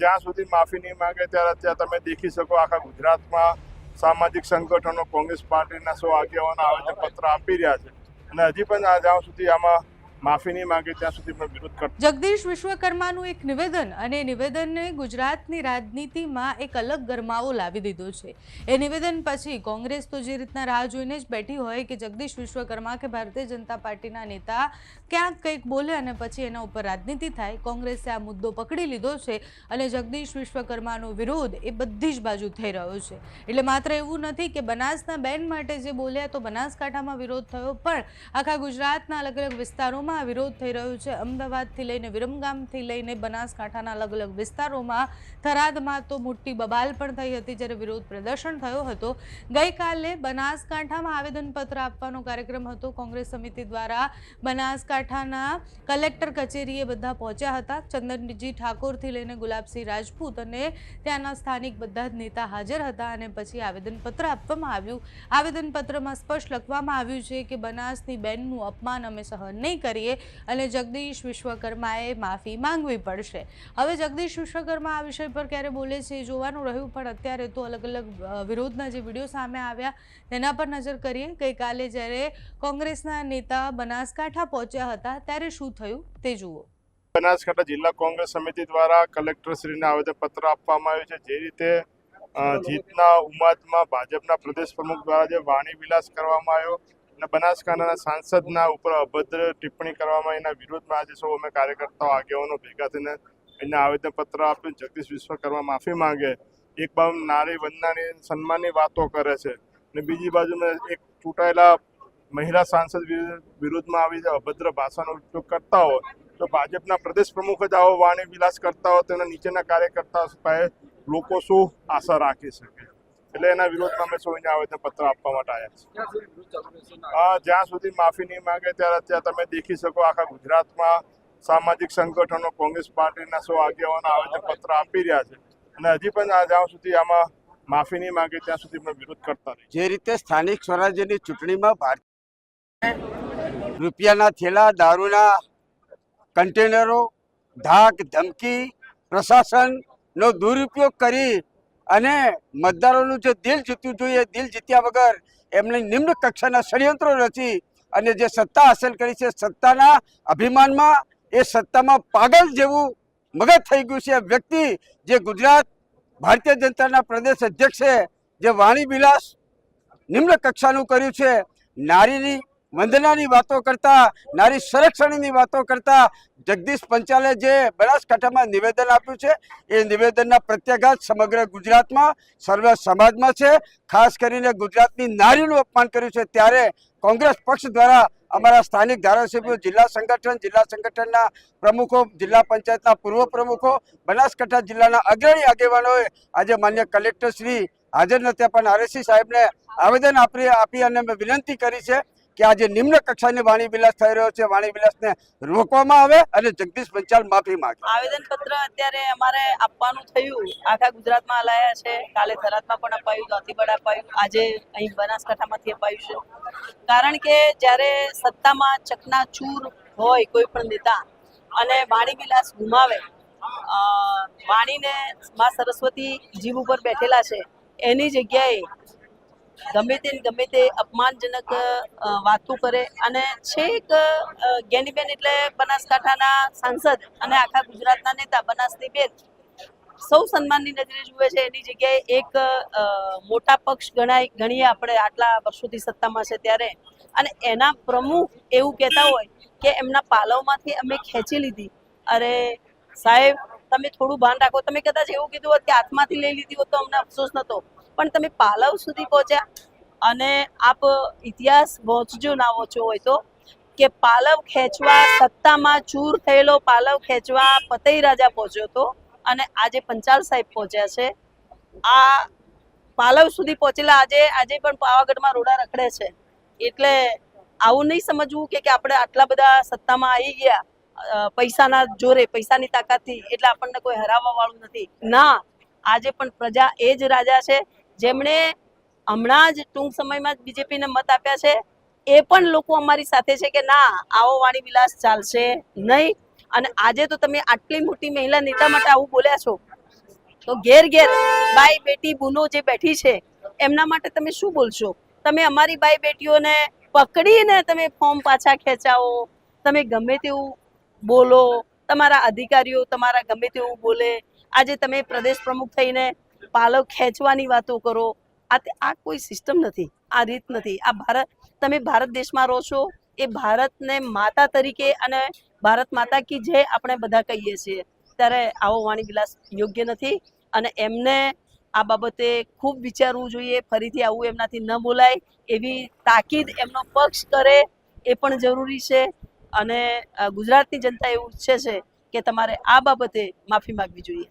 જ્યાં સુધી માફી નહીં માંગે ત્યાં તમે દેખી શકો આખા ગુજરાતમાં સામાજિક સંગઠનો કોંગ્રેસ પાર્ટીના 100 આગેવાનો આવેદનપત્ર આપી રહ્યા છે અને હજી પણ જ્યાં સુધી આમાં માફી નહીં માંગે ત્યાં સુધી પણ વિરોધ કરતા. જગદીશ વિશ્વકર્માનું એક નિવેદન અને નિવેદનને ગુજરાતની રાજનીતિમાં એક અલગ ગરમાવો લાવી દીધો છે. એ નિવેદન પછી કોંગ્રેસ તો જે રીતના રાહ જોઈને જ બેઠી હોય કે જગદીશ વિશ્વકર્મા કે ભારતીય જનતા પાર્ટીના નેતા ક્યાંક કંઈક બોલે અને પછી એના ઉપર રાજનીતિ થાય. કોંગ્રેસે આ મુદ્દો પકડી લીધો છે અને જગદીશ વિશ્વકર્માનો વિરોધ એ બધી જ બાજુ થઈ રહ્યો છે. એટલે માત્ર એવું નથી કે બનાસના બેન માટે જે બોલ્યા તો બનાસકાંઠામાં વિરોધ થયો, પણ આખા ગુજરાતના અલગ અલગ વિસ્તારોમાં વિરોધ થઈ રહ્યો છે. અમદાવાદથી લઈને વિરમગામથી લઈને બનાસકાંઠાના અલગ અલગ વિસ્તારોમાં, થરાદમાં તો મોટી બબાલ પણ થઈ હતી જ્યારે વિરોધ પ્રદર્શન થયો હતો. ગઈકાલે બનાસકાંઠામાં આવેદનપત્ર આપવાનો કાર્યક્રમ હતો. કોંગ્રેસ સમિતિ દ્વારા બનાસકાંઠાના કલેક્ટર કચેરીએ બધા પહોંચ્યા હતા. ચંદનજી ઠાકોરથી લઈને ગુલાબસિંહ રાજપૂત અને ત્યાંના સ્થાનિક બધા જ નેતા હાજર હતા અને પછી આવેદનપત્ર આપવામાં આવ્યું. આવેદનપત્રમાં સ્પષ્ટ લખવામાં આવ્યું છે કે બનાસની બેનનું અપમાન અમે સહન નહીં કરીએ અને જગદીશ વિશ્વકર્માએ માફી માંગવી પડશે. હવે જગદીશ વિશ્વકર્મા આ વિષય પર ક્યારે બોલે છે જોવાનું રહ્યું, પણ અત્યારે તો અલગ અલગ વિરોધના જે વિડીયો સામે આવ્યા તેના પર નજર કરીએ. ગઈકાલે જ્યારે કોંગ્રેસના નેતા બનાસકાંઠા પહોંચ્યા હતા ત્યારે શું થયું તે જુઓ. બનાસકાંઠા જિલ્લા કોંગ્રેસ સમિતિ દ્વારા કલેક્ટરશ્રીને આવેદનપત્ર આપવામાં આવ્યું છે. જે રીતે જીતના ઉમાદમાં ભાજપના પ્રદેશ પ્રમુખ દ્વારા જે વાણી વિલાસ કરવામાં આવ્યો અને બનાસકાંઠાના સાંસદના ઉપર અભદ્ર ટિપ્પણી કરવામાં એના વિરોધમાં આજે સૌ અમે કાર્યકર્તાઓ આગેવાનો ભેગા થઈને એને આવેદનપત્ર આપ્યું. જગદીશ વિશ્વકર્મા માફી માંગે. એક બાજુ નારી વંદનાની સન્માનની વાતો કરે છે અને બીજી બાજુ એક ચૂંટાયેલા મહિલા સાંસદ વિરુદ્ધમાં આવી અભદ્ર ભાષાનો ઉપયોગ કરતા હોય તો ભાજપના પ્રદેશ પ્રમુખ જ આવો વાણી વિલાસ કરતા હોય તો એના નીચેના કાર્યકર્તાઓ પાસે લોકો શું આશા રાખી શકે. એટલે એના વિરોધમાં અમે સૌને આવેદનપત્ર આપવા માટે આવ્યા છીએ. જ્યાં સુધી માફી નહીં માંગે ત્યાં તમે દેખી શકો આખા ગુજરાતમાં સામાજિક સંગઠનો કોંગ્રેસ પાર્ટીના 100 આગેવાનો આવેદનપત્ર આપી રહ્યા છે અને હજી પણ જ્યાં સુધી આમાં માફી નહીં માંગે ત્યાં સુધી પણ વિરોધ કરતા રહે. જે રીતે સ્થાનિક સ્વરાજ્યની ચૂંટણીમાં રૂપિયાના થેલા, દારૂના કન્ટેનરો, ધાક ધમકી, પ્રશાસનનો દુરુપયોગ કરી અને મતદારોનું જે દિલ જીતવું જોઈએ દિલ જીત્યા વગર એમને નિમ્ન કક્ષાના ષડયંત્રો રચી અને જે સત્તા હાંસલ કરી છે, સત્તાના અભિમાનમાં એ સત્તામાં પાગલ જેવું મગજ થઈ ગયું છે. વ્યક્તિ જે ગુજરાત ભારતીય જનતાના પ્રદેશ અધ્યક્ષે જે વાણી વિલાસ નિમ્ન કક્ષાનું કર્યું છે, નારીની વંદનાની વાતો કરતા, નારી સંરક્ષણની વાતો કરતા જગદીશ પંચાલે જે બનાસકાંઠામાં નિવેદન આપ્યું છે એ નિવેદનના પ્રત્યાઘાત સમગ્ર ગુજરાતમાં સર્વ સમાજમાં છે. ખાસ કરીને ગુજરાતની નારીનું અપમાન કર્યું છે. ત્યારે કોંગ્રેસ પક્ષ દ્વારા અમારા સ્થાનિક ધારાસભ્યો, જિલ્લા સંગઠનના પ્રમુખો, જિલ્લા પંચાયતના પૂર્વ પ્રમુખો, બનાસકાંઠા જિલ્લાના અગ્રણી આગેવાનોએ આજે માન્ય કલેક્ટર શ્રી હાજર નહોતા પણ આરએસી સાહેબને આવેદન આપી અને વિનંતી કરી છે કે આ જે નિમ્ન કક્ષાની વાણી વિલાસ થઈ રહ્યો છે વાણી વિલાસને રોકવામાં આવે અને જગદીશ પંચાલ માફી માંગે. આવેદનપત્ર અત્યારે અમારે આપવાનું થયું, આખા ગુજરાતમાં અલાયા છે. કાલે થરાદમાં પણ અપાયું, દાંતીવાડા અપાયું, આજે અહીં બનાસકાંઠામાંથી અપાયું છે. કારણ કે જ્યારે સત્તામાં ચકનાચૂર હોય કોઈ પણ નેતા અને વાણી વિલાસ ગુમાવે, વાણીને મા સરસ્વતી જીવ ઉપર બેઠેલા છે એની જગ્યાએ ગમે તે અપમાનજનક વાતો કરે અને છેક જ્ઞાનીબેન એટલે બનાસકાંઠાના સાંસદ અને આખા ગુજરાતના નેતા બનાસની બેન સૌ સન્માનની નજરે જુએ છે. એની જગ્યાએ એક મોટા પક્ષ ગણીએ આપણે આટલા વર્ષોથી સત્તામાં છે ત્યારે, અને એના પ્રમુખ એવું કહેતા હોય કે એમના પાલવમાંથી અમે ખેંચી લીધી. અરે સાહેબ, તમે થોડું ભાન રાખો. તમે કદાચ એવું કીધું હોત કે હાથમાંથી લઈ લીધી હોત તો અમને અફસોસ નહોતો, પણ તમે પાલવ સુધી પહોંચ્યા. અને આપ ઇતિહાસ વાંચજો ના વાંચો હોય તો કે પાલવ ખેંચવા, સત્તામાં ચૂર થયેલો પાલવ ખેંચવા પતઈ રાજા પહોંચ્યો હતો અને આજે પંચાલ સાહેબ પહોંચ્યા છે. આ પાલવ સુધી પહોંચેલા આજે પણ પાવાગઢમાં રોડા રખડે છે. એટલે આવું નહીં સમજવું કે આપણે આટલા બધા સત્તામાં આવી ગયા પૈસાના જોરે, પૈસાની તાકાતથી, એટલે આપણને કોઈ હરાવવા વાળું નથી. ના, આજે પણ પ્રજા એ જ રાજા છે જેમણે હમણાં જ ટૂંક સમયમાં જ બીજેપીને મત આપ્યા છે. એ પણ લોકો અમારી સાથે છે કે ના, આવો વાણી વિલાસ ચાલશે નહીં. અને આજે તો તમે આટલી મોટી મહિલા નેતા માટે આવું બોલ્યા છો, તો ઘેર ઘેર બાઈ બેટી બુનો જે બેઠી છે એમના માટે તમે શું બોલશો? તમે અમારી બાઈ બેટીઓને પકડીને તમે ફોર્મ પાછા ખેંચાવો, તમે ગમે તેવું બોલો, તમારા અધિકારીઓ તમારા ગમે તેવું બોલે, આજે તમે પ્રદેશ પ્રમુખ થઈને પાલવ ખેંચવાની વાતો કરો. આ કોઈ સિસ્ટમ નથી, આ રીત નથી. આ ભારત, તમે ભારત દેશમાં રહો છો, એ ભારતને માતા તરીકે અને ભારત માતા કી જય આપણે બધા કહીએ છીએ, ત્યારે આવો વાણી વિલાસ યોગ્ય નથી. અને એમને આ બાબતે ખૂબ વિચારવું જોઈએ. ફરીથી આવું એમનાથી ન બોલાય એવી તાકીદ એમનો પક્ષ કરે એ પણ જરૂરી છે. અને ગુજરાતની જનતા એવું ઈચ્છે છે કે તમારે આ બાબતે માફી માંગવી જોઈએ.